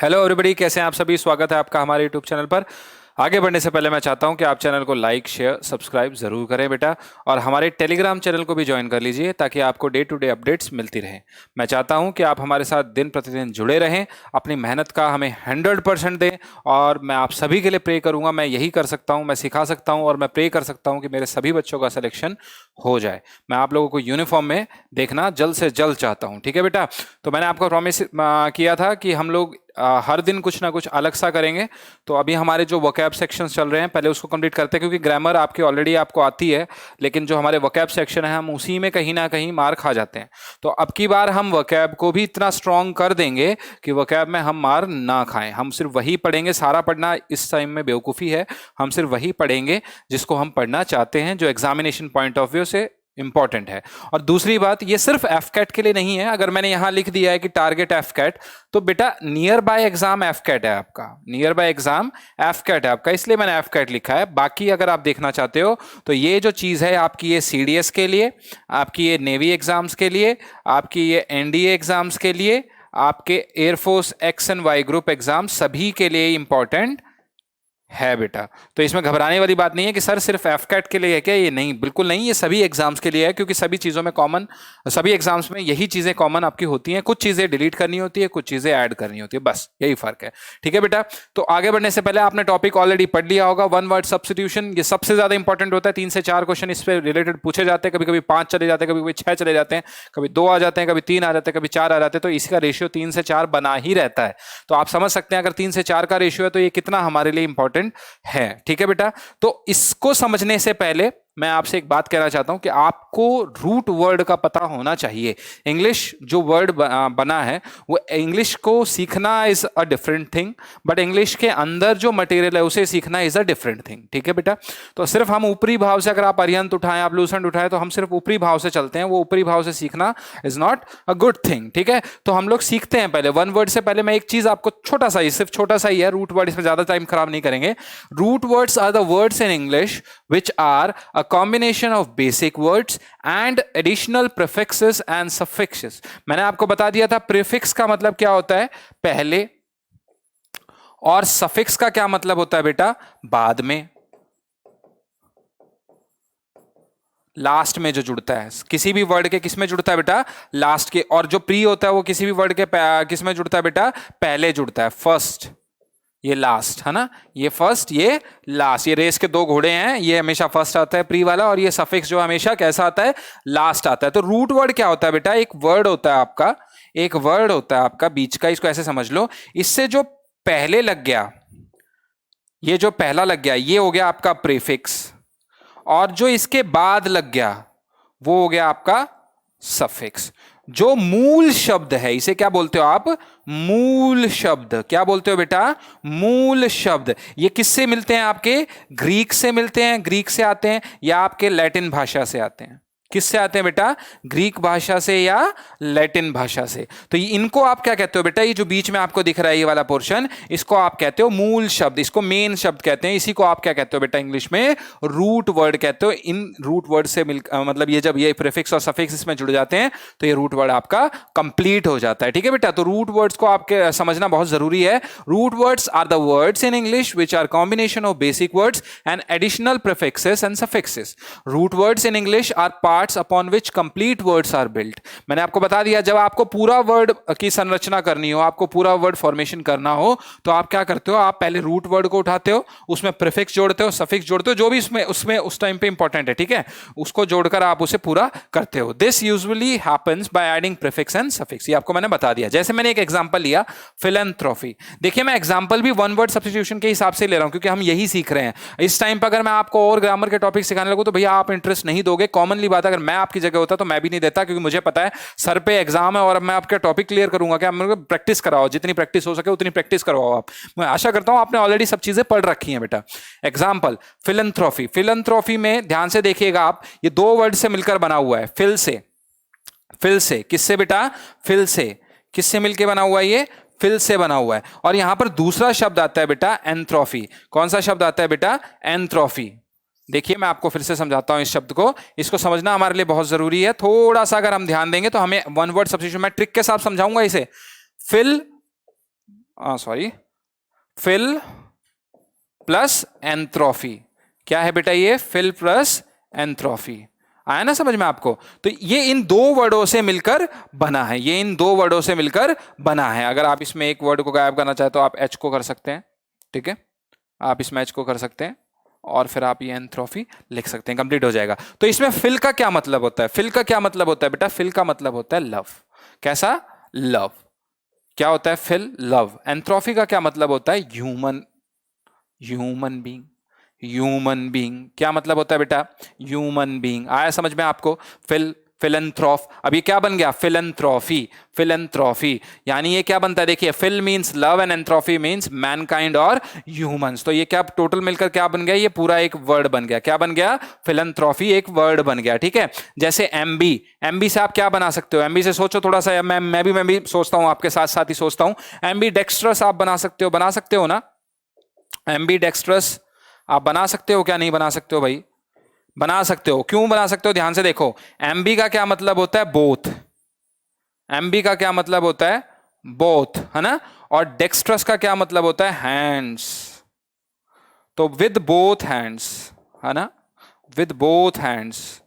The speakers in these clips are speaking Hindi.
हेलो एवरीबॉडी, कैसे हैं आप सभी। स्वागत है आपका हमारे यूट्यूब चैनल पर। आगे बढ़ने से पहले मैं चाहता हूं कि आप चैनल को लाइक शेयर सब्सक्राइब जरूर करें बेटा, और हमारे टेलीग्राम चैनल को भी ज्वाइन कर लीजिए ताकि आपको डे टू डे अपडेट्स मिलती रहें। मैं चाहता हूं कि आप हमारे साथ दिन प्रतिदिन जुड़े रहें, अपनी मेहनत का हमें 100% दें, और मैं आप सभी के लिए प्रे करूंगा। मैं यही कर सकता हूं, मैं सिखा सकता हूं और मैं प्रे कर सकता हूं कि मेरे सभी बच्चों का सिलेक्शन हो जाए। मैं आप लोगों को यूनिफॉर्म में देखना जल्द से जल्द चाहता हूं, ठीक है बेटा। तो मैंने आपको प्रॉमिस किया था कि हम लोग हर दिन कुछ ना कुछ अलग सा करेंगे। तो अभी हमारे जो वोकैब सेक्शंस चल रहे हैं, पहले उसको कंप्लीट करते हैं, क्योंकि ग्रामर आपकी ऑलरेडी आपको आती है, लेकिन जो हमारे वोकैब सेक्शन है हम उसी में कहीं ना कहीं मार खा जाते हैं। तो अब की बार हम वोकैब को भी इतना स्ट्रांग कर देंगे कि वोकैब में हम मार ना खाएं। हम सिर्फ वही पढ़ेंगे, सारा पढ़ना इस टाइम में बेवकूफ़ी है। हम सिर्फ वही पढ़ेंगे जिसको हम पढ़ना चाहते हैं, जो एग्जामिनेशन पॉइंट ऑफ व्यू से इंपॉर्टेंट है। और दूसरी बात, ये सिर्फ एफकैट के लिए नहीं है। अगर मैंने यहां लिख दिया है कि टारगेट एफकैट, तो बेटा नियर बाय एग्जाम एफकैट है आपका, नियर बाय एग्जाम एफकैट है आपका, इसलिए मैंने एफकैट लिखा है। बाकी अगर आप देखना चाहते हो तो ये जो चीज है आपकी, ये सीडीएस के लिए, आपकी ये नेवी एग्जाम्स के लिए, आपकी ये एनडीए एग्जाम्स के लिए, आपके air force X and Y group exam, सभी के लिए इंपॉर्टेंट है बेटा। तो इसमें घबराने वाली बात नहीं है कि सर सिर्फ एफकैट के लिए है क्या। ये नहीं, बिल्कुल नहीं, ये सभी एग्जाम्स के लिए है, क्योंकि सभी चीज़ों में कॉमन, सभी एग्जाम्स में यही चीज़ें कॉमन आपकी होती हैं। कुछ चीज़ें डिलीट करनी होती है, कुछ चीज़ें ऐड करनी होती है, बस यही फर्क है, ठीक है बेटा। तो आगे बढ़ने से पहले आपने टॉपिक ऑलरेडी पढ़ लिया होगा, वन वर्ड सब्स्टिट्यूशन। ये सबसे ज़्यादा इंपॉर्टेंट होता है। 3 से 4 क्वेश्चन इस पर रिलेटेड पूछे जाते हैं। कभी कभी 5 चले जाते हैं, कभी कभी 6 चले जाते हैं, कभी 2 आ जाते हैं, कभी 3 आ जाते हैं, कभी 4 आ जाते हैं। तो इसका रेशियो 3 से 4 बना ही रहता है। तो आप समझ सकते हैं अगर 3 से 4 का रेशियो है तो ये कितना हमारे लिए इंपॉर्टेंट है, ठीक है बेटा। तो इसको समझने से पहले मैं आपसे एक बात कहना चाहता हूं कि आपको रूट वर्ड का पता होना चाहिए। इंग्लिश जो वर्ड बना है, वो इंग्लिश को सीखना is a different thing, but English के अंदर जो मटेरियल है उसे सीखना इज अ डिफरेंट थिंग, ठीक है बेटा। तो सिर्फ हम ऊपरी भाव से, अगर आप अरिहंत उठाएं, आप लूसेंट उठाएं, तो हम सिर्फ ऊपरी भाव से चलते हैं। वो ऊपरी भाव से सीखना is not a good thing, ठीक है। तो हम लोग सीखते हैं पहले वन वर्ड से पहले मैं एक चीज आपको छोटा सा ही, सिर्फ छोटा सा ही है रूट वर्ड, इसमें ज्यादा टाइम खराब नहीं करेंगे। Root words are the words in English which are a combination of basic words and additional prefixes and suffixes। मैंने आपको बता दिया था प्रीफिक्स का मतलब क्या होता है, पहले, और सफिक्स का क्या मतलब होता है बेटा, बाद में, लास्ट में जो जुड़ता है। किसी भी वर्ड के किस में जुड़ता है बेटा, लास्ट के। और जो प्री होता है वो किसी भी वर्ड के किस में जुड़ता है बेटा, पहले जुड़ता है, फर्स्ट, ये लास्ट है ना, ये फर्स्ट ये लास्ट। ये रेस के 2 घोड़े हैं, ये हमेशा फर्स्ट आता है प्री वाला, और ये सफिक्स जो हमेशा कैसा आता है, लास्ट आता है। तो रूट वर्ड क्या होता है बेटा, एक वर्ड होता है आपका, एक वर्ड होता है आपका बीच का, इसको ऐसे समझ लो। इससे जो पहले लग गया, ये जो पहला लग गया, ये हो गया आपका प्रीफिक्स, और जो इसके बाद लग गया वो हो गया आपका सफिक्स। जो मूल शब्द है, इसे क्या बोलते हो आप, मूल शब्द। क्या बोलते हो बेटा, मूल शब्द। ये किससे मिलते हैं आपके, ग्रीक से मिलते हैं, ग्रीक से आते हैं, या आपके लैटिन भाषा से आते हैं। किससे आते हैं बेटा, ग्रीक भाषा से या लैटिन भाषा से। तो इनको आप क्या कहते हो बेटा, ये जो बीच में आपको दिख रहा है ये वाला पोर्शन, इसको आप कहते हो मूल शब्द, इसको मेन शब्द कहते हैं। इसी को आप क्या कहते हो बेटा, इंग्लिश में रूट वर्ड कहते हो। इन रूट वर्ड से मतलब ये जब ये प्रीफिक्स और सफिक्स इसमें जुड़ जाते हैं तो ये रूट वर्ड आपका कंप्लीट हो जाता है, ठीक है बेटा। तो रूट वर्ड्स को आपके समझना बहुत जरूरी है। Root words are the words in English which are combination of basic words and additional prefixes and suffixes. Root words in English are upon which complete words are built। मैंने आपको बता दिया, जब आपको पूरा वर्ड की संरचना करनी हो, आपको पूरा वर्ड फॉर्मेशन करना हो, तो आप क्या करते हो, आप पहले रूट वर्ड को उठाते हो, उसमें प्रीफिक्स जोड़ते हो, सफिक्स जोड़ते हो, जो भी उसमें उस टाइम पे इंपॉर्टेंट है, ठीक है, उसको जोड़कर आप उसे पूरा करते हो। This usually happens by adding prefix and suffix. ये आपको मैंने बता दिया। जैसे मैंने एक एग्जांपल लिया, फिलैंथ्रोपी। देखिए मैं एग्जांपल भी वन वर्ड सब्स्टिट्यूशन के हिसाब से ले रहा हूं, क्योंकि हम यही सीख रहे हैं। इस टाइम पर अगर मैं आपको और ग्रामर के टॉपिक सिखाने लगूं तो भैया आप इंटरेस्ट नहीं दोगे। कॉमनली बात, अगर मैं आपकी जगह होता तो मैं भी नहीं देता, क्योंकि मुझे पता है सर पे एग्जाम है और अब मैं आपके टॉपिक क्लियर करूंगा क्या, मेरे को प्रैक्टिस कराओ, जितनी प्रैक्टिस हो सके उतनी प्रैक्टिस करवाओ आप। मैं आशा करता हूं आपने ऑलरेडी सब चीजें पढ़ रखी हैं बेटा। Example philanthropy. फिलैंथ्रोपी में ध्यान से देखिएगा आप, ये 2 वर्ड से मिलकर बना हुआ है, फिल से, फिल से, किससे बेटा, फिल से, किससे मिलकर बना हुआ है ये, फिल से बना हुआ है। और यहां पर दूसरा शब्द आता है बेटा एंथ्रोफी। कौन सा शब्द आता है बेटा, एंथ्रोफी। देखिए मैं आपको फिर से समझाता हूं इस शब्द को, इसको समझना हमारे लिए बहुत जरूरी है। थोड़ा सा अगर हम ध्यान देंगे तो हमें वन वर्ड सब्स्टिट्यूशन, मैं ट्रिक के साथ समझाऊंगा इसे। Phil sorry, phil plus anthropy. क्या है बेटा ये? Phil plus anthropy. आया ना समझ में आपको? तो ये इन दो वर्डों से मिलकर बना है, ये इन दो वर्डों से मिलकर बना है। अगर आप इसमें एक वर्ड को गायब करना चाहे तो आप एच को कर सकते हैं, ठीक है, आप इसमें एच को कर सकते हैं और फिर आप ये एंथ्रोफी लिख सकते हैं, कंप्लीट हो जाएगा। तो इसमें फिल का क्या मतलब होता है? फिल का क्या मतलब होता है बेटा? फिल का मतलब होता है लव। कैसा? लव। क्या होता है फिल? लव। एंथ्रोफी का क्या मतलब होता है? Human, human being, human being. क्या मतलब होता है बेटा? Human being. आया समझ में आपको? फिल, फिलैंथ्रोप। अब ये क्या बन गया? फिलैंथ्रोफी। फिलैंथ्रोफी यानी ये क्या बनता है? देखिए, phil means love and anthropy means mankind और ह्यूमंस। तो ये क्या टोटल मिलकर क्या बन गया? ये पूरा एक वर्ड बन गया। क्या बन गया? फिलैंथ्रोफी एक वर्ड बन गया, ठीक है। जैसे एमबी, एमबी से आप क्या बना सकते हो? एमबी से सोचो थोड़ा सा, मैं भी सोचता हूं, आपके साथ साथ ही सोचता हूं। एमबी डेक्स्ट्रस आप बना सकते हो ना? एम्बी डेक्स्ट्रस आप बना सकते हो क्या? नहीं बना सकते हो भाई? बना सकते हो। क्यों बना सकते हो? ध्यान से देखो, एम्बी का क्या मतलब होता है? बोथ। एम्बी का क्या मतलब होता है? बोथ, है ना। और डेक्स्ट्रस का क्या मतलब होता है? हैंड्स। तो विद बोथ हैंड्स, है ना, विद बोथ हैंड्स।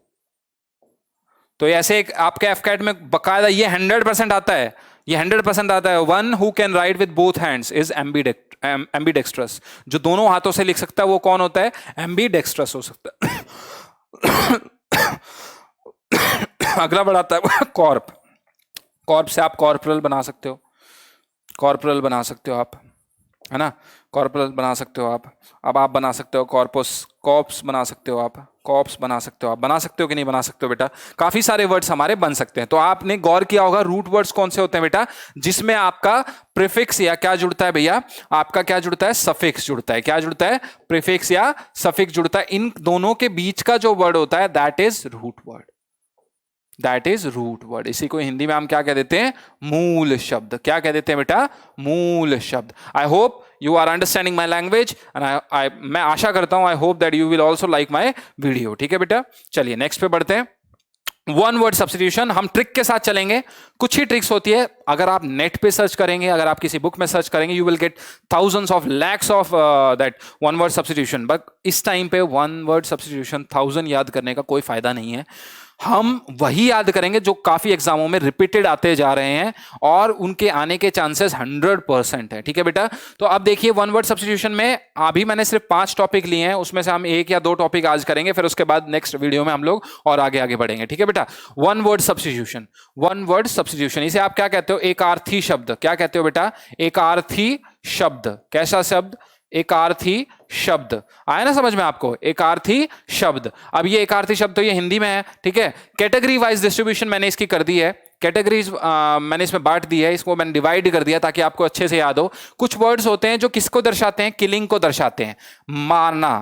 तो ऐसे एक आपके एफकैट में बकायदा ये 100% आता है, ये 100% आता है। One who can write with both hands is ambidextrous. जो दोनों हाथों से लिख सकता है वो कौन होता है? एम्बीडेक्स्ट्रस हो सकता है। अगला बढ़ाता है कॉर्प। कॉर्प से आप कॉर्पोरल बना सकते हो, कॉर्पोरल बना सकते हो आप, है ना, कॉर्पोरल बना सकते हो आप। अब आप बना सकते हो कॉर्पस, कॉप्स बना सकते हो आप, कॉप्स बना सकते हो आप। बना सकते हो कि नहीं बना सकते हो बेटा? काफी सारे वर्ड्स हमारे बन सकते हैं। तो आपने गौर किया होगा रूट वर्ड्स कौन से होते हैं बेटा? जिसमें आपका प्रीफिक्स या क्या जुड़ता है भैया? आपका क्या जुड़ता है? सफिक्स जुड़ता है। क्या जुड़ता है? प्रीफिक्स या सफिक्स जुड़ता है। इन दोनों के बीच का जो वर्ड होता है that is root word, that is root word. इसी को हिंदी में हम क्या कह देते हैं? मूल शब्द। क्या कह देते हैं बेटा? मूल शब्द। I hope you are understanding my language and मैं आशा करता हूं, I hope that you will also like my video. ठीक है बेटा, चलिए नेक्स्ट पे बढ़ते हैं। वन वर्ड सब्स्टिट्यूशन, हम ट्रिक के साथ चलेंगे। कुछ ही ट्रिक्स होती है, अगर आप नेट पे सर्च करेंगे, अगर आप किसी बुक में सर्च करेंगे, you will get thousands of lakhs of that one word substitution. But इस टाइम पे वन वर्ड सब्स्टिट्यूशन 1000 याद करने का कोई फायदा नहीं है। हम वही याद करेंगे जो काफी एग्जामों में रिपीटेड आते जा रहे हैं और उनके आने के चांसेस 100% है। ठीक है बेटा, तो अब देखिए वन वर्ड सब्स्टिट्यूशन में अभी मैंने सिर्फ 5 टॉपिक लिए हैं, उसमें से हम 1 या 2 टॉपिक आज करेंगे, फिर उसके बाद नेक्स्ट वीडियो में हम लोग और आगे आगे बढ़ेंगे। ठीक है बेटा, one word substitution, one word substitution, इसे आप क्या कहते हो? एक आर्थी शब्द। क्या कहते हो बेटा? एक आर्थी शब्द। कैसा शब्द? एक आर्थी शब्द। आया ना समझ में आपको? एक आर्थी शब्द। अब ये एक आर्थी शब्द तो ये हिंदी में है, ठीक है। कैटेगरी वाइज डिस्ट्रीब्यूशन मैंने इसकी कर दी है, कैटेगरीज मैंने इसमें बांट दी है, इसको मैंने डिवाइड कर दिया ताकि आपको अच्छे से याद हो। कुछ वर्ड्स होते हैं जो किसको दर्शाते हैं? किलिंग को दर्शाते हैं। मारना,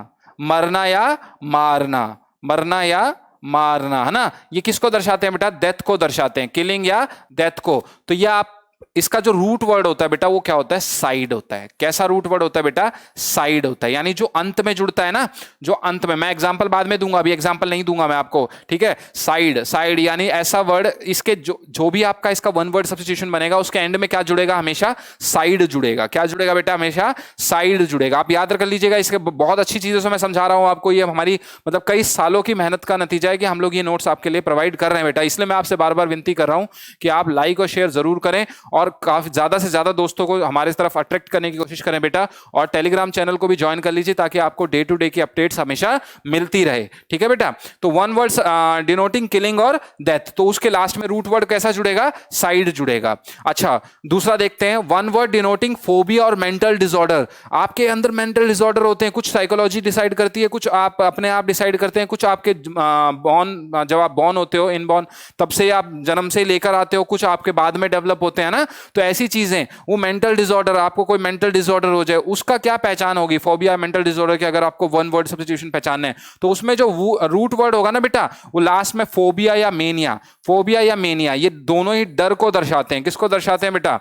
मरना या मारना, मरना या मारना, है ना। ये किसको दर्शाते हैं बेटा? डेथ को दर्शाते हैं, किलिंग या डेथ को। तो ये आप इसका जो रूट वर्ड होता है बेटा वो क्या होता है? साइड होता है। कैसा रूट वर्ड होता है बेटा? साइड होता है, यानी जो अंत में जुड़ता है ना, जो अंत में, मैं एग्जांपल बाद में दूंगा, अभी एग्जांपल नहीं दूंगा मैं आपको, ठीक है। साइड, साइड यानी ऐसा वर्ड, इसके जो भी आपका इसका वन वर्ड सब्स्टिट्यूशन बनेगा उसके एंड में क्या जुड़ेगा? हमेशा साइड जुड़ेगा। क्या जुड़ेगा बेटा? हमेशा साइड जुड़ेगा। आप याद कर लीजिएगा, इसके बहुत अच्छी चीजों से मैं समझा रहा हूं आपको। ये हमारी मतलब कई सालों की मेहनत का नतीजा है कि हम लोग ये नोट्स आपके लिए प्रोवाइड कर रहे हैं बेटा। इसलिए मैं आपसे बार बार विनती कर रहा हूं कि आप लाइक और शेयर जरूर करें और काफी ज्यादा से ज्यादा दोस्तों को हमारे तरफ अट्रैक्ट करने की कोशिश करें बेटा। और टेलीग्राम चैनल को भी ज्वाइन कर लीजिए ताकि आपको डे टू डे की अपडेट्स हमेशा मिलती रहे। ठीक है बेटा, तो वन वर्ड डिनोटिंग किलिंग और डेथ, तो उसके लास्ट में रूट वर्ड कैसा जुड़ेगा? साइड जुड़ेगा। अच्छा, दूसरा देखते हैं, वन वर्ड डिनोटिंग फोबिया और मेंटल डिसऑर्डर। आपके अंदर मेंटल डिसऑर्डर होते हैं, कुछ साइकोलॉजी डिसाइड करती है, कुछ आप अपने आप डिसाइड करते हैं, कुछ आपके बॉर्न, जब आप बॉर्न होते हो, इनबॉर्न, तब से आप जन्म से लेकर आते हो, कुछ आपके बाद में डेवलप होते हैं ना। तो ऐसी चीजें, वो मेंटल डिसऑर्डर, आपको कोई मेंटल डिसऑर्डर हो जाए, उसका क्या पहचान होगी? फोबिया, मेंटल डिसऑर्डर की अगर आपको वन वर्ड सब्स्टिट्यूशन पहचानना है तो उसमें जो रूट वर्ड होगा ना बेटा, वो लास्ट में फोबिया या मेनिया, फोबिया या मेनिया, ये दोनों ही डर को दर्शाते हैं। किसको दर्शाते हैं बेटा?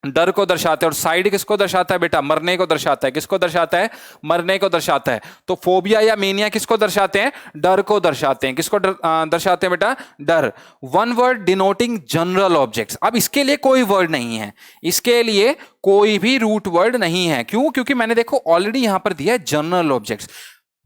डर को दर्शाते हैं। और साइड किसको दर्शाता है बेटा? मरने को दर्शाता है। किसको दर्शाता है? मरने को दर्शाता है। तो फोबिया या मेनिया किसको दर्शाते हैं? डर को दर्शाते हैं। किसको दर्शाते हैं बेटा? डर। One word denoting general objects. अब इसके लिए कोई वर्ड नहीं है, इसके लिए कोई भी रूट वर्ड नहीं है। क्यों? क्योंकि मैंने देखो ऑलरेडी यहां पर दिया है जनरल ऑब्जेक्ट्स।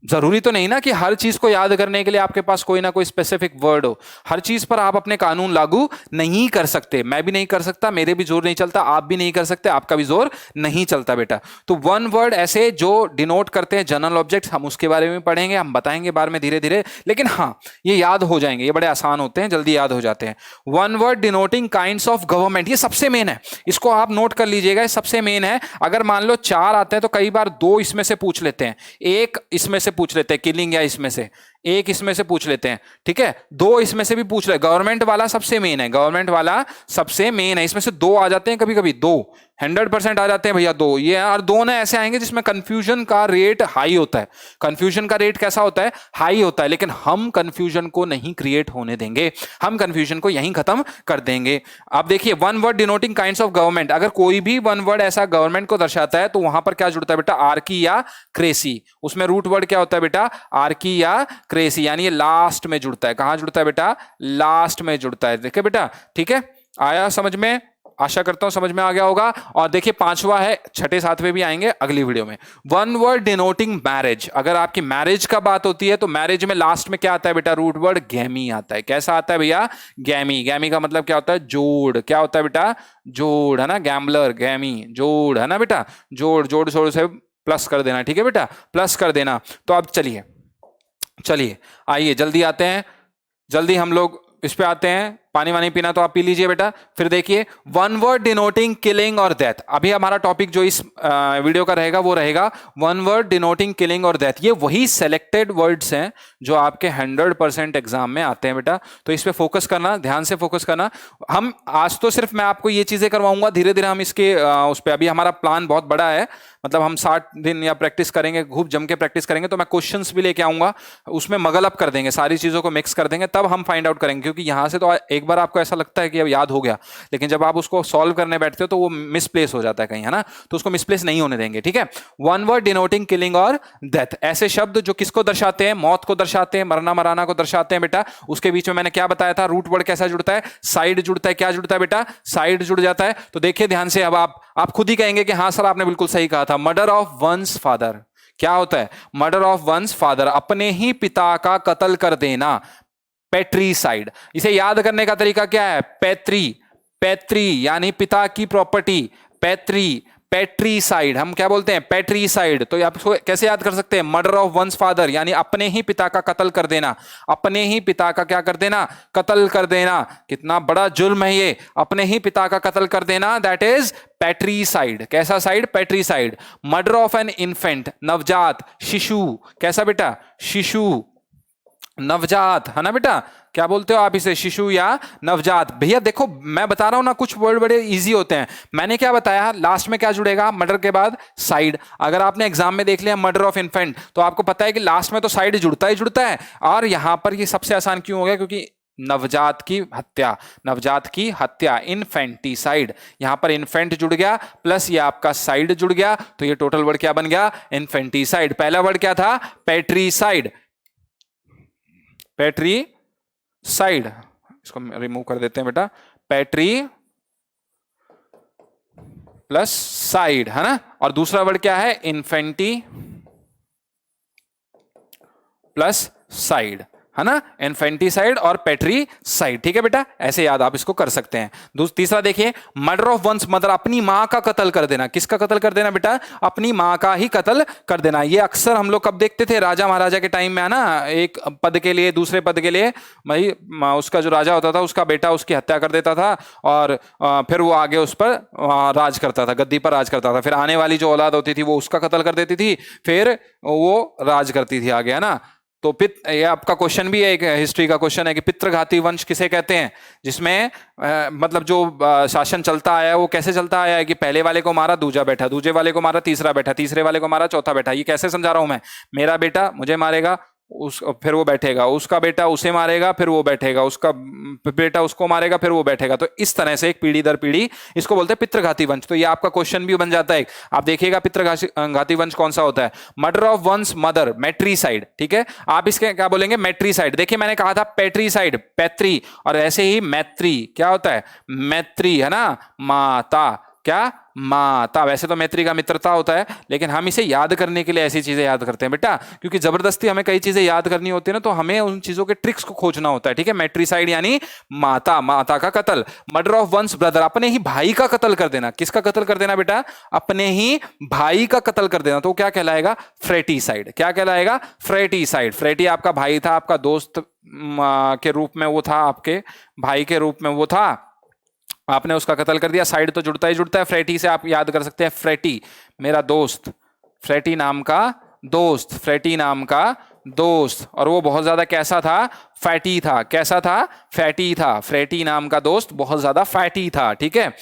जरूरी तो नहीं ना कि हर चीज को याद करने के लिए आपके पास कोई ना कोई स्पेसिफिक वर्ड हो। हर चीज पर आप अपने कानून लागू नहीं कर सकते। मैं भी नहीं कर सकता, मेरे भी जोर नहीं चलता, आप भी नहीं कर सकते, आपका भी जोर नहीं चलता बेटा। तो वन वर्ड ऐसे जो डिनोट करते हैं जनरल ऑब्जेक्ट्स, हम उसके बारे में पढ़ेंगे, हम बताएंगे बारे में धीरे धीरे, लेकिन हाँ ये याद हो जाएंगे, ये बड़े आसान होते हैं, जल्दी याद हो जाते हैं। One word denoting kinds of government, ये सबसे मेन है, इसको आप नोट कर लीजिएगा, ये सबसे मेन है। अगर मान लो चार आते हैं तो कई बार दो इसमें से पूछ लेते हैं, एक इसमें से पूछ लेते हैं, किलिंग या इसमें से एक इसमें से पूछ लेते हैं, ठीक है, दो इसमें से भी पूछ ले। गवर्नमेंट वाला सबसे मेन है, गवर्नमेंट वाला सबसे मेन है। इसमें से दो आ जाते हैं, कभी कभी दो 100% आ जाते हैं भैया दो, ये और दो ना ऐसे आएंगे जिसमें कंफ्यूजन का रेट हाई होता है। कंफ्यूजन का रेट कैसा होता है? हाई होता है। लेकिन हम कंफ्यूजन को नहीं क्रिएट होने देंगे, हम कंफ्यूजन को यहीं खत्म कर देंगे। अब देखिए one word denoting kinds of government, अगर कोई भी वन वर्ड ऐसा गवर्नमेंट को दर्शाता है तो वहां पर क्या जुड़ता है बेटा? आर्की या क्रेसी। उसमें रूट वर्ड क्या होता है बेटा? आर्की या क्रेसी, यानी ये लास्ट में जुड़ता है। कहां जुड़ता है बेटा? लास्ट में जुड़ता है। देखिए बेटा, ठीक है, आया समझ में? आशा करता हूं समझ में आ गया होगा। और देखिए पांचवा है, छठे सातवें भी आएंगे अगली वीडियो में। वन वर्ड डिनोटिंग मैरिज, अगर आपकी मैरिज का बात होती है तो मैरिज में लास्ट में क्या आता है बेटा? रूट वर्ड गैमी आता है। कैसा आता है भैया? गैमी। गैमी का मतलब क्या होता है? जोड़। क्या होता है बेटा? जोड़, है ना, गैम्बलर, गैमी, जोड़, है ना बेटा, जोड़। जोड़ जोड़ से प्लस कर देना, ठीक है बेटा, प्लस कर देना। तो अब चलिए चलिए आइए जल्दी आते हैं, जल्दी हम लोग इस पे आते हैं। पानी वानी पीना तो आप पी लीजिए बेटा। फिर देखिए वन वर्ड डिनोटिंग किलिंग और डेथ, अभी हमारा टॉपिक जो इस वीडियो का रहेगा वो रहेगा वन वर्ड डिनोटिंग किलिंग और डेथ। ये वही सेलेक्टेड वर्ड्स हैं जो आपके 100% एग्जाम में आते हैं बेटा। तो इस पे फोकस करना, ध्यान से फोकस करना। हम आज तो सिर्फ मैं आपको ये चीजें करवाऊंगा, धीरे धीरे हम इसके उस पर, अभी हमारा प्लान बहुत बड़ा है, मतलब हम 60 दिन या प्रैक्टिस करेंगे, खूब जम के प्रैक्टिस करेंगे। तो मैं क्वेश्चंस भी लेके आऊंगा, उसमें मगल अप कर देंगे, सारी चीजों को मिक्स कर देंगे, तब हम फाइंड आउट करेंगे। क्योंकि यहां से तो एक बार आपको ऐसा लगता है कि अब याद हो गया, लेकिन जब आप उसको सॉल्व करने बैठते हो तो वो मिसप्लेस हो जाता है कहीं, है ना, तो उसको मिसप्लेस नहीं होने देंगे, ठीक है। वन वर्ड डिनोटिंग किलिंग और डेथ, ऐसे शब्द जो किसको दर्शाते हैं? मौत को दर्शाते हैं, मरना मराना को दर्शाते हैं बेटा। उसके बीच में मैंने क्या बताया था? रूट वर्ड कैसा जुड़ता है? साइड जुड़ता है। क्या जुड़ता है बेटा? साइड जुड़ जाता है। तो देखिए ध्यान से, अब आप खुद ही कहेंगे कि हाँ सर आपने बिल्कुल सही कहा था। मर्डर ऑफ वंस फादर क्या होता है? मर्डर ऑफ वंस फादर, अपने ही पिता का कत्ल कर देना, पेट्रीसाइड। इसे याद करने का तरीका क्या है? पैत्री, पैत्री यानी पिता की प्रॉपर्टी, पैत्री, पेट्रीसाइड हम क्या बोलते हैं? पेट्रीसाइड। तो आप इसको कैसे याद कर सकते हैं? मर्डर ऑफ वंस फादर यानी अपने ही पिता का कत्ल कर देना, अपने ही पिता का क्या कर देना? कत्ल कर देना। कितना बड़ा जुल्म है ये, अपने ही पिता का कत्ल कर देना, दैट इज पेट्रीसाइड। कैसा side? Patricide. Murder of an infant, नवजात, शिशु, कैसा बेटा? शिशु, नवजात, है ना बेटा, क्या बोलते हो आप इसे? शिशु या नवजात। भैया देखो मैं बता रहा हूं ना, कुछ वर्ड बड़े इजी होते हैं। मैंने क्या बताया? लास्ट में क्या जुड़ेगा? मर्डर के बाद साइड। अगर आपने एग्जाम में देख लिया मर्डर ऑफ इन्फेंट, तो आपको पता है कि लास्ट में तो साइड जुड़ता ही जुड़ता है। और यहां पर ये सबसे आसान क्यों हो गया? क्योंकि नवजात की हत्या, नवजात की हत्या, इन्फेंटिसाइड। यहां पर इन्फेंट जुड़ गया प्लस ये आपका साइड जुड़ गया, तो ये टोटल वर्ड क्या बन गया? इन्फेंटिसाइड। पहला वर्ड क्या था? पेट्रीसाइड, पेट्रीसाइड। इसको रिमूव कर देते हैं बेटा, पेट्री प्लस साइड, है ना। और दूसरा वर्ड क्या है? इन्फेंटी प्लस साइड, है ना, इन्फेंटिसाइड और पेट्रीसाइड, ठीक है बेटा, ऐसे याद आप इसको कर सकते हैं। तीसरा देखिए, मर्डर ऑफ वंस मदर, अपनी मां का कत्ल कर देना। किसका कत्ल कर देना बेटा? अपनी मां का ही कत्ल कर देना। ये अक्सर हम लोग कब देखते थे? राजा महाराजा के टाइम में, है ना, एक पद के लिए दूसरे पद के लिए भाई उसका जो राजा होता था उसका बेटा उसकी हत्या कर देता था, और फिर वो आगे उस पर राज करता था, गद्दी पर राज करता था। फिर आने वाली जो औलाद होती थी वो उसका कत्ल कर देती थी, फिर वो राज करती थी आगे, है ना। तो ये आपका क्वेश्चन भी है, एक हिस्ट्री का क्वेश्चन है कि पितृघाती वंश किसे कहते हैं? जिसमें मतलब जो शासन चलता आया है वो कैसे चलता आया है कि पहले वाले को मारा दूजा बैठा, दूजे वाले को मारा तीसरा बैठा, तीसरे वाले को मारा चौथा बैठा। ये कैसे समझा रहा हूं मैं? मेरा बेटा मुझे मारेगा, फिर वो बैठेगा, उसका बेटा उसे मारेगा, फिर वो बैठेगा, उसका बेटा उसको मारेगा, फिर वो बैठेगा। तो इस तरह से एक पीढ़ी दर पीढ़ी, इसको बोलते हैं पितृघाती वंश। तो ये आपका क्वेश्चन भी बन जाता है। आप देखिएगा पितृघाती वंश कौन सा होता है, murder of one's mother, matricide. ठीक है, आप इसके क्या बोलेंगे, मैट्रीसाइड। देखिए मैंने कहा था पैट्रीसाइड, पैत्री, और ऐसे ही मैत्री क्या होता है, मैत्री है ना, माता, क्या, माता। वैसे तो मैत्री का मित्रता होता है, लेकिन हम इसे याद करने के लिए ऐसी चीजें याद करते हैं बेटा, क्योंकि जबरदस्ती हमें कई चीजें याद करनी होती है ना, तो हमें उन चीजों के ट्रिक्स को खोजना होता है। ठीक है, मैट्रीसाइड यानी माता, माता का कत्ल। मर्डर ऑफ वंस ब्रदर, अपने ही भाई का कत्ल कर देना। किसका कत्ल कर देना बेटा, अपने ही भाई का कत्ल कर देना, तो क्या कहलाएगा, फ्रेटीसाइड। क्या कहलाएगा, फ्रेटीसाइड। फ्रेटी आपका भाई था, आपका दोस्त के रूप में वो था, आपके भाई के रूप में वो था, आपने उसका कत्ल कर दिया। साइड तो जुड़ता ही जुड़ता है, फ्रेटी से आप याद कर सकते हैं, फ्रेटी मेरा दोस्त, फ्रेटी नाम का दोस्त, फ्रेटी नाम का दोस्त। और वो बहुत ज्यादा कैसा था, फैटी था। कैसा था, फैटी था। फ्रेटी नाम का दोस्त बहुत ज्यादा फैटी था। ठीक है,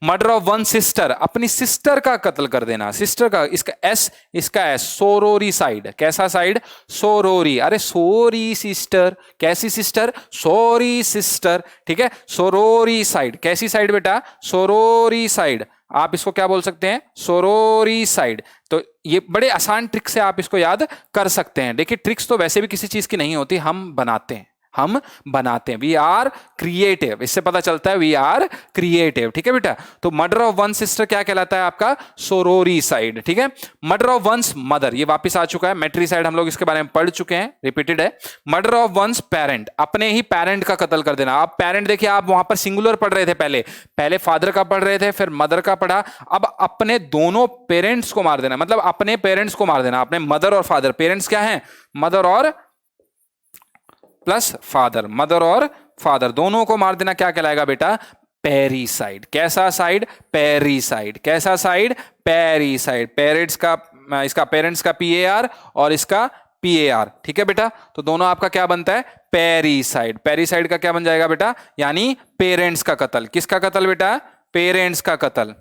मर्डर ऑफ वन सिस्टर, अपनी सिस्टर का कत्ल कर देना। सिस्टर का, इसका एस, इसका एस, सोरोरी साइड। कैसा साइड, सोरोरी। अरे सोरी सिस्टर, कैसी सिस्टर, सोरी सिस्टर। ठीक है, सोरोरी साइड। कैसी साइड बेटा, सोरोरी साइड। आप इसको क्या बोल सकते हैं, सोरोरी साइड। तो ये बड़े आसान ट्रिक से आप इसको याद कर सकते हैं। देखिए ट्रिक्स तो वैसे भी किसी चीज की नहीं होती, हम बनाते हैं, हम बनाते हैं। वी आर क्रिएटिव, इससे पता चलता है वी आर क्रिएटिव। ठीक है बेटा, तो मर्डर ऑफ वन सिस्टर क्या कहलाता है आपका, सोरोरी साइड। ठीक है, मर्डर ऑफ वंस मदर, ये वापस आ चुका है। मैट्रीसाइड हम लोग इसके बारे में पढ़ चुके हैं, रिपीटेड है। मर्डर ऑफ वंस पेरेंट, अपने ही पेरेंट का कत्ल कर देना। आप पेरेंट देखिए, आप वहां पर सिंगुलर पढ़ रहे थे, पहले फादर का पढ़ रहे थे, फिर मदर का पढ़ा, अब अपने दोनों पेरेंट्स को मार देना। मतलब अपने पेरेंट्स को मार देना, अपने मदर और फादर। पेरेंट्स क्या है, मदर और प्लस फादर, मदर और फादर दोनों को मार देना। क्या कहलाएगा बेटा, पेरीसाइड। कैसा साइड, पेरीसाइड। कैसा साइड, पेरीसाइड। पेरेंट्स का, इसका पेरेंट्स का PAR और इसका PAR। ठीक है बेटा, तो दोनों आपका क्या बनता है, पेरीसाइड। पेरीसाइड का क्या बन जाएगा बेटा, यानी पेरेंट्स का कत्ल। किसका कत्ल बेटा, पेरेंट्स का कत्ल।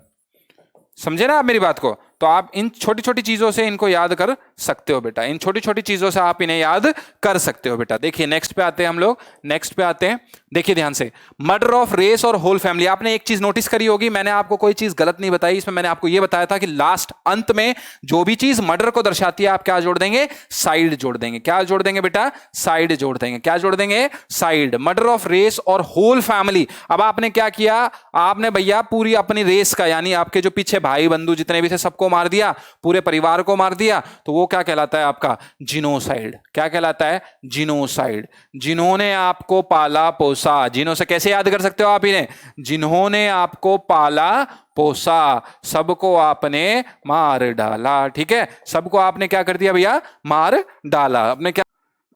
समझे ना आप मेरी बात को। तो आप इन छोटी छोटी चीजों से इनको याद कर सकते हो बेटा, इन छोटी छोटी चीजों से आप इन्हें याद कर सकते हो बेटा। देखिए नेक्स्ट पे आते हैं हम लोग, नेक्स्ट पे आते हैं। देखिए ध्यान से, मर्डर ऑफ रेस और होल फैमिली। आपने एक चीज नोटिस करी होगी, मैंने आपको कोई चीज गलत नहीं बताई इसमें। मैंने आपको यह बताया था कि लास्ट अंत में जो भी चीज मर्डर को दर्शाती है, आप क्या जोड़ देंगे, साइड जोड़ देंगे। क्या जोड़ देंगे बेटा, साइड जोड़ देंगे। क्या जोड़ देंगे, साइड। मर्डर ऑफ रेस और होल फैमिली। अब आपने क्या किया, आपने भैया पूरी अपनी रेस का, यानी आपके जो पीछे भाई बंधु जितने भी थे सबको मार दिया, पूरे परिवार को मार दिया, तो वो क्या कहलाता है आपका, जिनोसाइड। क्या कहलाता है, जिनोसाइड। जिन्होंने आपको पाला पोसा, जिन्हों से कैसे याद कर सकते हो आप इन्हें, जिन्होंने आपको पाला पोसा, सबको आपने मार डाला। ठीक है, सबको आपने क्या कर दिया भैया, मार डाला। आपने क्या,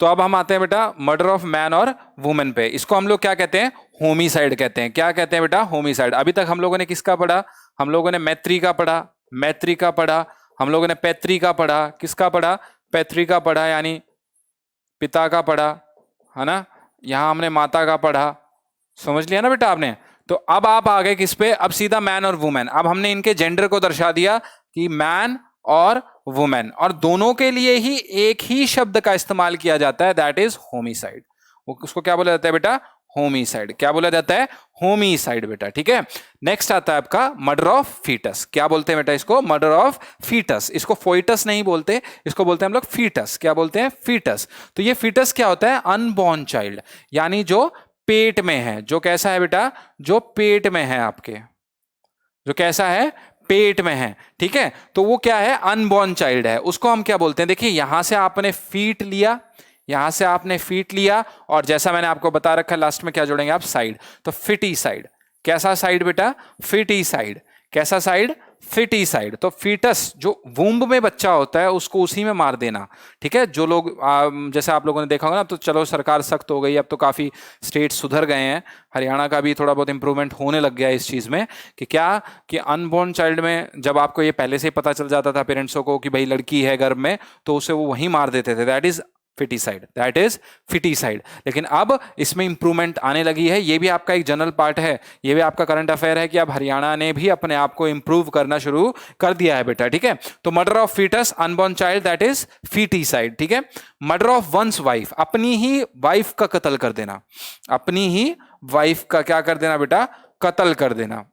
तो अब हम आते हैं बेटा मर्डर ऑफ मैन और वुमेन पे। इसको हम लोग क्या कहते हैं, होमिसाइड कहते हैं। क्या कहते हैं बेटा, होमिसाइड। अभी तक हम लोगों ने किसका पढ़ा, हम लोगों ने मैत्री का पढ़ा, मैत्री का पढ़ा, हम लोगों ने पैत्री का पढ़ा। किसका पढ़ा, पैत्री का पढ़ा, यानी पिता का पढ़ा, है ना। यहां हमने माता का पढ़ा, समझ लिया ना बेटा आपने। तो अब आप आ गए किस पे, अब सीधा मैन और वुमेन। अब हमने इनके जेंडर को दर्शा दिया कि मैन और वुमेन, और दोनों के लिए ही एक ही शब्द का इस्तेमाल किया जाता है, दैट इज होमिसाइड। उसको क्या बोला जाता है बेटा, होमिसाइड। क्या बोला जाता है, होमिसाइड बेटा। ठीक है, नेक्स्ट आता है आपका मर्डर ऑफ फीटस। क्या बोलते हैं बेटा इसको, मर्डर ऑफ फीटस। इसको फोइटस नहीं बोलते, इसको बोलते हैं हम लोग फीटस। क्या बोलते हैं, फीटस। तो ये फीटस क्या होता है, अनबॉर्न चाइल्ड, यानी जो पेट में है। जो कैसा है बेटा, जो पेट में है आपके, जो कैसा है, पेट में है। ठीक है, तो वो क्या है, अनबॉर्न चाइल्ड है। उसको हम क्या बोलते हैं, देखिए यहां से आपने फीट लिया, यहां से आपने फीट लिया, और जैसा मैंने आपको बता रखा लास्ट में क्या जोड़ेंगे आप, साइड। तो फिटी साइड। कैसा साइड बेटा, फिटी साइड। कैसा साइड, फिटी साइड। तो फीटस जो वूम्ब में बच्चा होता है उसको उसी में मार देना। ठीक है, जो लोग जैसे आप लोगों ने देखा होगा ना, तो चलो सरकार सख्त हो गई, अब तो काफी स्टेट सुधर गए हैं, हरियाणा का भी थोड़ा बहुत इंप्रूवमेंट होने लग गया है इस चीज में, कि क्या, कि अनबॉर्न चाइल्ड में जब आपको ये पहले से ही पता चल जाता था पेरेंट्सों को कि भाई लड़की है गर्भ में, तो उसे वो वहीं मार देते थे। That is foeticide, that is foeticide. लेकिन अब इसमें इंप्रूवमेंट आने लगी है, ये भी आपका एक जनरल पार्ट है, ये भी आपका करंट अफेयर है कि अब हरियाणा ने भी अपने आप को इंप्रूव करना शुरू कर दिया है बेटा, ठीक है। तो murder of foetus unborn child that is foeticide, ठीक है। मर्डर ऑफ वंस वाइफ, अपनी ही वाइफ का कत्ल कर देना, अपनी ही वाइफ का क्या कर देना बेटा, कत्ल कर देना,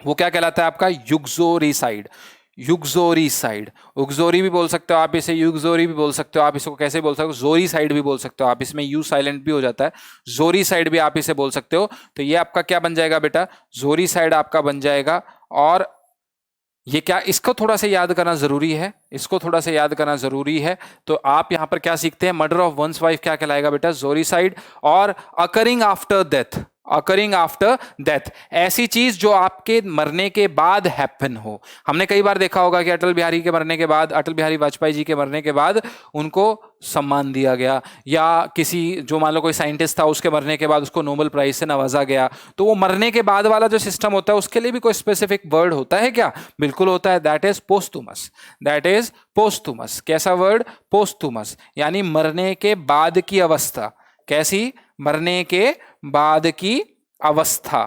वो क्या कहलाता है आपका, युक्सोरिसाइड। युक्सोरिसाइड, उक्सोरी भी बोल सकते हो आप इसे, युक्सोरी भी बोल सकते हो आप इसको, कैसे बोल सकते हो, जोरीसाइड भी बोल सकते हो आप, इसमें यू साइलेंट भी हो जाता है, जोरीसाइड भी आप इसे बोल सकते हो। तो ये आपका क्या बन जाएगा बेटा, जोरीसाइड आपका बन जाएगा। और ये क्या, इसको थोड़ा सा याद करना जरूरी है, इसको थोड़ा सा याद करना जरूरी है। तो आप यहां पर क्या सीखते हैं, मर्डर ऑफ वंस वाइफ क्या कहलाएगा बेटा, जोरीसाइड। और occurring after death, occurring after death, ऐसी चीज जो आपके मरने के बाद हैपन हो। हमने कई बार देखा होगा कि अटल बिहारी के मरने के बाद, अटल बिहारी वाजपेयी जी के मरने के बाद उनको सम्मान दिया गया, या किसी जो मान लो कोई साइंटिस्ट था उसके मरने के बाद उसको नोबेल प्राइज से नवाजा गया। तो वो मरने के बाद वाला जो सिस्टम होता है उसके लिए भी कोई स्पेसिफिक वर्ड होता है क्या, बिल्कुल होता है, दैट इज पोस्टुमस, दैट इज पोस्टुमस। कैसा वर्ड, पोस्टुमस, यानी मरने के बाद की अवस्था। कैसी, मरने के बाद की अवस्था।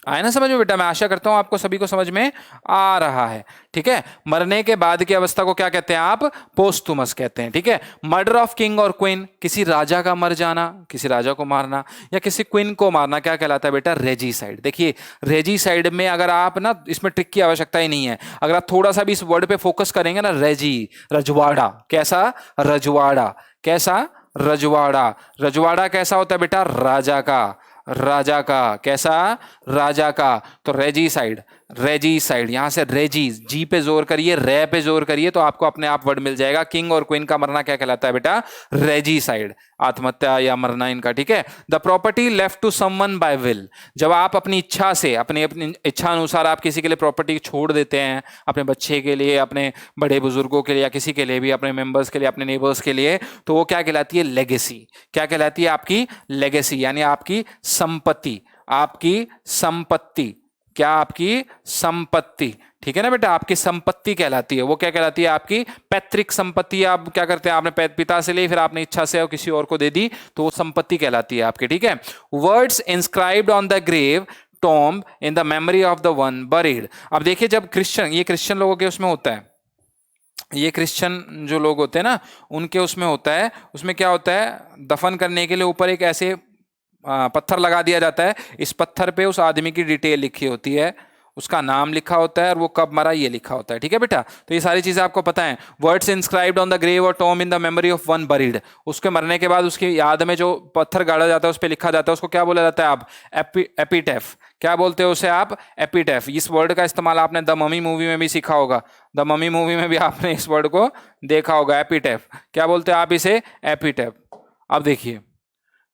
आए ना समझ में बेटा, मैं आशा करता हूं आपको सभी को समझ में आ रहा है, ठीक है। मरने के बाद की अवस्था को क्या कहते हैं आप, पोस्टुमस कहते हैं, ठीक है। मर्डर ऑफ किंग और क्वीन, किसी राजा का मर जाना, किसी राजा को मारना या किसी क्वीन को मारना, क्या कहलाता है बेटा, रेजीसाइड। देखिए रेजीसाइड में अगर आप ना, इसमें ट्रिक की आवश्यकता ही नहीं है, अगर आप थोड़ा सा भी इस वर्ड पे फोकस करेंगे ना, रेजी, रजवाड़ा, कैसा, रजवाड़ा, कैसा, रजवाड़ा। रजवाड़ा कैसा होता है बेटा, राजा का, राजा का, कैसा, राजा का। तो रेजीसाइड, रेजीसाइड, यहां से रेजी, जी पे जोर करिए, रे पे जोर करिए तो आपको अपने आप वर्ड मिल जाएगा। किंग और क्वीन का मरना क्या कहलाता है बेटा, रेजीसाइड, आत्महत्या या मरना इनका, ठीक है। The property left to someone by will, जब आप अपनी इच्छा से, अपनी इच्छा अनुसार आप किसी के लिए प्रॉपर्टी छोड़ देते हैं, अपने बच्चे के लिए, अपने बड़े बुजुर्गों के लिए, या किसी के लिए भी, अपने मेंबर्स के लिए, अपने नेबर्स के लिए, तो वो क्या कहलाती है, लेगेसी। क्या कहलाती है आपकी, लेगेसी, यानी आपकी संपत्ति, आपकी संपत्ति, क्या, आपकी संपत्ति, ठीक है ना बेटा, आपकी संपत्ति कहलाती है। वो क्या कहलाती है, आपकी पैतृक संपत्ति। आप क्या करते हैं, आपने पिता से ली, फिर आपने इच्छा से और किसी और को दे दी, तो वो संपत्ति कहलाती है आपकी, ठीक है। Words inscribed on the grave tomb in the memory of the one buried. अब देखिए, जब क्रिश्चियन, ये क्रिश्चियन लोगों के उसमें होता है, ये क्रिश्चियन जो लोग होते हैं ना, उनके उसमें होता है, उसमें क्या होता है, दफन करने के लिए ऊपर एक ऐसे पत्थर लगा दिया जाता है, इस पत्थर पे उस आदमी की डिटेल लिखी होती है, उसका नाम लिखा होता है और वो कब मरा ये लिखा होता है, ठीक है बेटा। तो ये सारी चीजें आपको पता है। Words inscribed on the grave और tomb in the memory of one buried, उसके मरने के बाद उसकी याद में जो पत्थर गाड़ा जाता है, उस पर लिखा जाता है, उसको क्या बोला जाता है आप, एपिटैफ। क्या बोलते हो उसे आप, एपिटैफ। इस वर्ड का इस्तेमाल आपने द ममी मूवी में भी सीखा होगा, द ममी मूवी में भी आपने इस वर्ड को देखा होगा, एपिटैफ। क्या बोलते हैं आप इसे, एपिटैफ। अब देखिए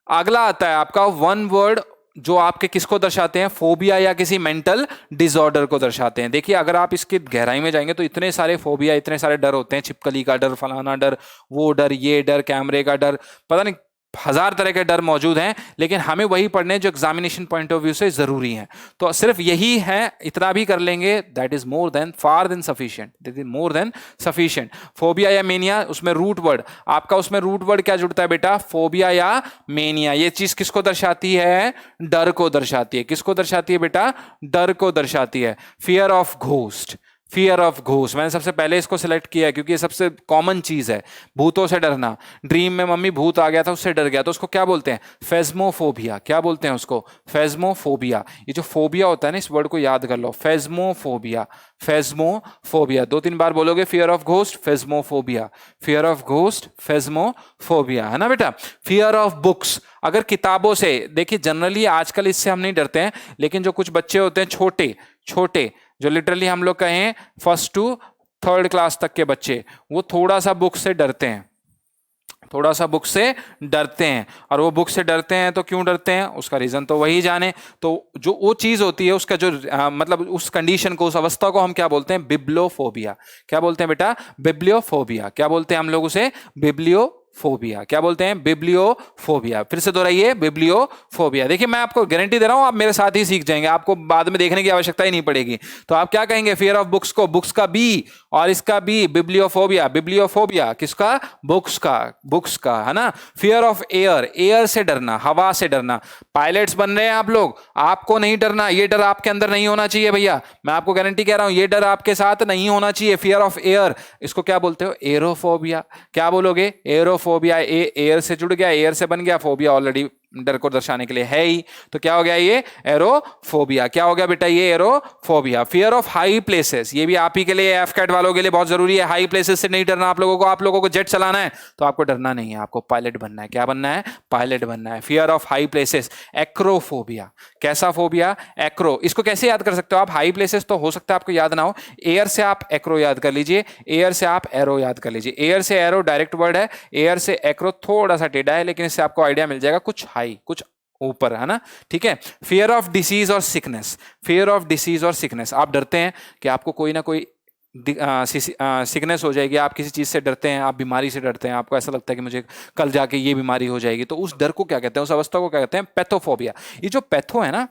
अगला आता है आपका वन वर्ड, जो आपके किसको दर्शाते हैं, फोबिया या किसी मेंटल डिसऑर्डर को दर्शाते हैं। देखिए अगर आप इसकी गहराई में जाएंगे तो इतने सारे फोबिया, इतने सारे डर होते हैं, छिपकली का डर, फलाना डर, वो डर, ये डर, कैमरे का डर, पता नहीं हजार तरह के डर मौजूद हैं, लेकिन हमें वही पढ़ने जो एग्जामिनेशन पॉइंट ऑफ व्यू से जरूरी हैं। तो सिर्फ यही है, इतना भी कर लेंगे, that is more than, far than sufficient, that is more than sufficient. Phobia या मेनिया, उसमें रूट वर्ड आपका, उसमें रूट वर्ड क्या जुड़ता है बेटा, फोबिया या मेनिया। ये चीज किसको दर्शाती है, डर को दर्शाती है। किसको दर्शाती है बेटा, डर को दर्शाती है। Fear of ghost, fear of ghost, मैंने सबसे पहले इसको सिलेक्ट किया है क्योंकि ये सबसे कॉमन चीज है, भूतों से डरना। ड्रीम में मम्मी भूत आ गया था, उससे डर गया, तो उसको क्या बोलते हैं, फेज्मोफोबिया। क्या बोलते हैं उसको, फेज्मोफोबिया। ये जो फोबिया होता है ना, इस वर्ड को याद कर लो, फेज्मोफोबिया, फेज्मोफोबिया। 2-3 बार बोलोगे, fear of ghost, phasmophobia, fear of ghost, phasmophobia, है ना बेटा। फियर ऑफ बुक्स, अगर किताबों से, देखिए जनरली आजकल इससे हम नहीं डरते हैं, लेकिन जो कुछ बच्चे होते हैं छोटे छोटे, जो लिटरली हम लोग कहें 1st to 3rd क्लास तक के बच्चे, वो थोड़ा सा बुक से डरते हैं, थोड़ा सा बुक से डरते हैं। और वो बुक से डरते हैं तो क्यों डरते हैं, उसका रीजन तो वही जाने। तो जो वो चीज होती है, उसका जो मतलब उस कंडीशन को, उस अवस्था को हम क्या बोलते हैं, बिब्लियोफोबिया। क्या बोलते हैं बेटा, बिब्लियोफोबिया। क्या बोलते हैं हम लोग उसे, बिब्लियो फोबिया। क्या बोलते हैं? बिब्लियोफोबिया। फिर से दोहराइए, बिब्लियोफोबिया। देखिए मैं आपको गारंटी दे रहा हूं, आप मेरे साथ ही सीख जाएंगे, आपको बाद में देखने की आवश्यकता ही नहीं पड़ेगी। तो आप क्या कहेंगे? फियर ऑफ बुक्स को, बुक्स का बी और इसका बी, बिब्लियोफोबिया। बिब्लियोफोबिया किसका? बुक्स का, बुक्स का, है ना। फियर ऑफ एयर, एयर से डरना, हवा से डरना। पायलट्स बन रहे हैं आप लोग, आपको नहीं डरना, ये डर आपके अंदर नहीं होना चाहिए भैया, मैं आपको गारंटी कह रहा हूं, ये डर आपके साथ नहीं होना चाहिए। फियर ऑफ एयर, इसको क्या बोलते हो? एरोफोबिया। क्या बोलोगे? एरोफोबिया। एयर से जुड़ गया, एयर से बन गया, फोबिया ऑलरेडी डर को दर्शाने के लिए है ही, तो क्या हो गया? ये एरोफोबिया। क्या हो गया बेटा? ये aerophobia. Fear of high places, ये भी आप ही के लिए, एफ कैट वालों के लिए बहुत जरूरी है। हाई प्लेसेस से नहीं डरना आप लोगों को, आप लोगों को जेट चलाना है तो आपको डरना नहीं है, आपको पायलट बनना है। क्या बनना है? पायलट बनना है। Fear of high places. Acrophobia. कैसा फोबिया? एक्रो। इसको कैसे याद कर सकते हो आप? हाई प्लेसेस तो हो सकता है आपको याद ना हो, एयर से आप एक्रो याद कर लीजिए, एयर से आप एरो याद कर लीजिए। एयर से एरो डायरेक्ट वर्ड है, एयर से एक्रो थोड़ा सा टेढ़ा है, लेकिन इससे आपको आइडिया मिल जाएगा, कुछ हाई, कुछ ऊपर, है ना। ठीक है। फियर ऑफ डिसीज और सिकनेस। फियर ऑफ डिसीज और सिकनेस, आप डरते हैं कि आपको कोई ना कोई सिकनेस हो जाएगी, आप किसी चीज से डरते हैं, आप बीमारी से डरते हैं, आपको ऐसा लगता है कि मुझे कल जाके ये बीमारी हो जाएगी, तो उस डर को क्या कहते हैं? उस अवस्था को क्या कहते हैं? पैथोफोबिया। ये जो पैथो है ना,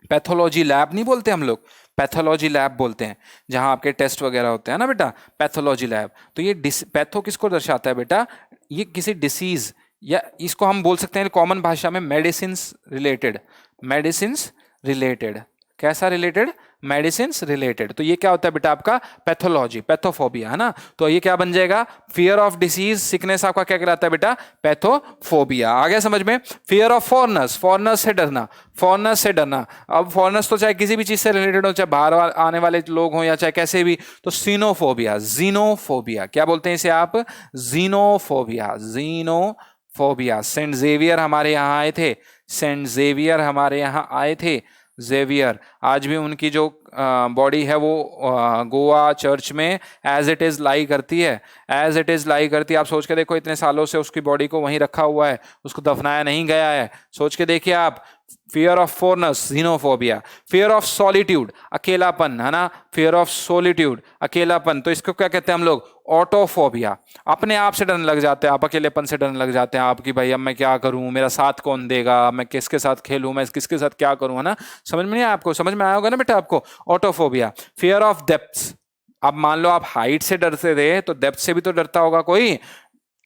पैथोलॉजी लैब नहीं बोलते हम लोग, पैथोलॉजी लैब बोलते हैं, जहां आपके टेस्ट वगैरह होते हैं ना बेटा, पैथोलॉजी लैब। तो ये पैथो किसको दर्शाता है बेटा? ये किसी डिसीज, या इसको हम बोल सकते हैं कॉमन भाषा में मेडिसिन रिलेटेड, मेडिसिन रिलेटेड। कैसा रिलेटेड? Medicine related. तो ये क्या होता है बेटा? आपका पैथोलॉजी, पैथोफोबिया, है ना। तो ये क्या बन जाएगा? फियर ऑफ डिसीज, सिकनेस आपका क्या कहलाता है बेटा? पैथोफोबिया। आ गया समझ में? फियर ऑफ फॉरनर्स, फॉरनर्स से डरना, फॉरनर्स से डरना। अब फॉरनर्स तो चाहे किसी भी चीज से रिलेटेड हो, चाहे बाहर आने वाले लोग हों या चाहे कैसे भी, तो सीनोफोबिया, जीनोफोबिया। क्या बोलते हैं इसे आप? Xenophobia, xenophobia. सेंट जेवियर हमारे यहाँ आए थे, सेंट जेवियर हमारे यहाँ आए थे, जेवियर। आज भी उनकी जो बॉडी है वो गोवा चर्च में एज इट इज लाई करती है, एज इट इज लाई करती है। आप सोच के देखो, इतने सालों से उसकी बॉडी को वहीं रखा हुआ है, उसको दफनाया नहीं गया है, सोच के देखिए आप। Fear of foreigners, xenophobia. Fear of solitude, अकेलापन, है ना। फियर ऑफ सॉलिट्यूड, अकेलापन, तो इसको क्या कहते हैं हम लोग? ऑटोफोबिया। अपने आप से डरने लग जाते हैं आप, अकेलेपन से डरने लग जाते हैं आप, कि भाई अब मैं क्या करूं, मेरा साथ कौन देगा, मैं किसके साथ खेलूं, मैं किसके साथ क्या करूं, है ना। समझ में नहीं आया आपको? समझ में आया होगा ना बेटा आपको? ऑटोफोबिया। फियर ऑफ डेप्थ्स, अब मान लो आप हाइट से डरते थे, तो डेप्थ से भी तो डरता होगा कोई।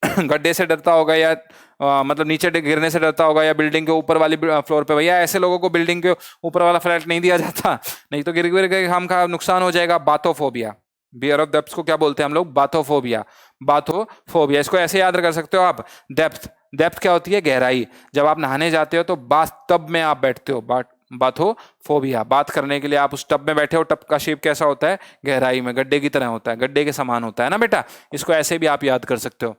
गड्ढे से डरता होगा, या मतलब नीचे गिरने से डरता होगा, या बिल्डिंग के ऊपर वाली फ्लोर पे। भैया ऐसे लोगों को बिल्डिंग के ऊपर वाला फ्लैट नहीं दिया जाता, नहीं तो गिर गिर के हम का नुकसान हो जाएगा। बाथोफोबिया। बियर ऑफ डेप्थ को क्या बोलते हैं हम लोग? बाथोफोबिया, बाथोफोबिया। इसको ऐसे याद कर सकते हो आप, डेप्थ, डेप्थ क्या होती है? गहराई। जब आप नहाने जाते हो तो बाथ टब में आप बैठते हो, बाथोफोबिया। बात करने के लिए आप उस टब में बैठे हो, टब का शेप कैसा होता है? गहराई में, गड्ढे की तरह होता है, गड्ढे के समान होता है ना बेटा। इसको ऐसे भी आप याद कर सकते हो।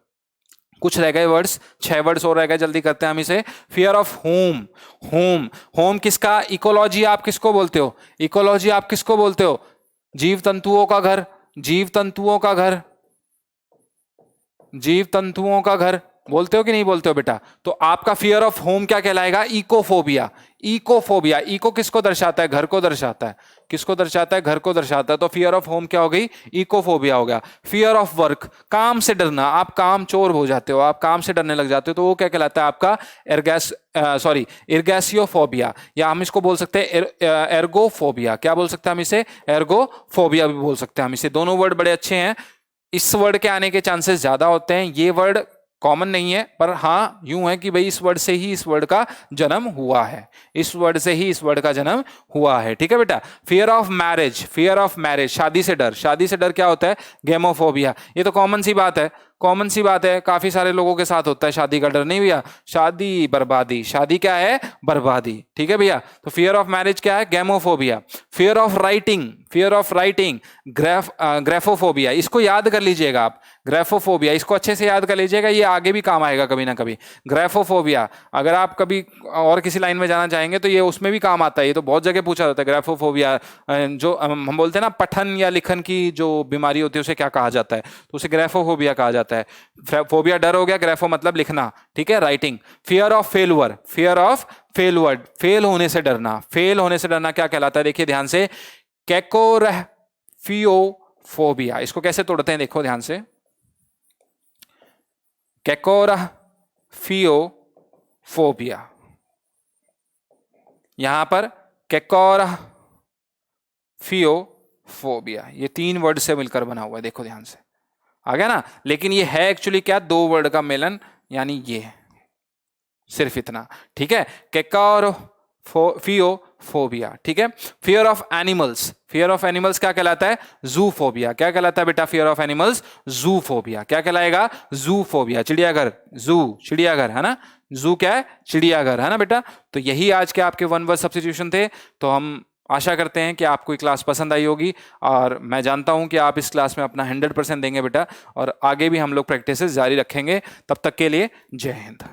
कुछ रह गए वर्ड्स, 6 वर्ड्स और रह गए, जल्दी करते हैं हम इसे। Fear of home, home, home किसका? इकोलॉजी आप किसको बोलते हो? इकोलॉजी आप किसको बोलते हो? जीव तंतुओं का घर, जीव तंतुओं का घर, जीव तंतुओं का घर बोलते हो कि नहीं बोलते हो बेटा? तो आपका फियर ऑफ होम क्या कहलाएगा? इकोफोबिया, इकोफोबिया। इको किसको दर्शाता है? घर को दर्शाता है। किसको दर्शाता है? घर को दर्शाता है। तो फियर ऑफ होम क्या हो गई? इकोफोबिया हो गया। फियर ऑफ वर्क, काम से डरना, आप काम चोर हो जाते हो, आप काम से डरने लग जाते हो, तो वो क्या कहलाता है? आपका एर्गेसियोफोबिया, या हम इसको बोल सकते हैं एर्गोफोबिया। क्या बोल सकते हैं हम इसे? एर्गोफोबिया भी बोल सकते हैं हम इसे। दोनों वर्ड बड़े अच्छे हैं, इस वर्ड के आने के चांसेस ज्यादा होते हैं, ये वर्ड कॉमन नहीं है, पर हाँ यूं है कि भाई इस वर्ड से ही इस वर्ड का जन्म हुआ है, इस वर्ड से ही इस वर्ड का जन्म हुआ है। ठीक है बेटा। Fear of marriage, fear of marriage, शादी से डर, शादी से डर क्या होता है? गेमोफोबिया। ये तो कॉमन सी बात है, कॉमन सी बात है, काफी सारे लोगों के साथ होता है शादी का डर। नहीं भैया, शादी बर्बादी, शादी क्या है? बर्बादी। ठीक है भैया। तो फियर ऑफ मैरिज क्या है? Gamophobia. Fear of writing, fear of writing, graphophobia. इसको याद कर लीजिएगा आप, ग्रेफोफोबिया, इसको अच्छे से याद कर लीजिएगा, ये आगे भी काम आएगा कभी ना कभी। ग्रेफोफोबिया, अगर आप कभी और किसी लाइन में जाना चाहेंगे तो ये उसमें भी काम आता है, ये तो बहुत जगह पूछा जाता है। ग्रेफोफोबिया, जो हम बोलते हैं ना पठन या लिखन की जो बीमारी होती है उसे क्या कहा जाता है? तो उसे ग्रेफोफोबिया कहा जाता है। फोबिया डर हो गया, ग्रेफो मतलब लिखना, ठीक है, writing. Fear of failure, fear of failure, fail होने से डरना, फेल होने से डरना क्या कहलाता है? देखिए ध्यान से, कैकोरफियोफोबिया। इसको कैसे तोड़ते हैं? देखो ध्यान से, कैकोराफियोफोबिया, यहां पर कैकोराफियोफोबिया, ये 3 वर्ड से मिलकर बना हुआ है, देखो ध्यान से, आ गया ना। लेकिन ये है एक्चुअली क्या, 2 वर्ड का मिलन, यानी ये सिर्फ इतना, ठीक है। कैकोराफियोफोबिया, ठीक है। Fear of animals, fear of animals क्या कहलाता है, जूफोबिया। क्या कहलाता है बेटा, फियर ऑफ एनिमल्स, जूफोबिया। क्या कहलाएगा, जूफोबिया, चिड़ियाघर, जू चिड़ियाघर है ना, जू क्या है, चिड़ियाघर है ना बेटा। तो यही आज के आपके 1 वर्ड सब्स्टिट्यूशन थे। तो हम आशा करते हैं कि आपको ये क्लास पसंद आई होगी, और मैं जानता हूं कि आप इस क्लास में अपना 100% देंगे बेटा, और आगे भी हम लोग प्रैक्टिसेस जारी रखेंगे। तब तक के लिए जय हिंद।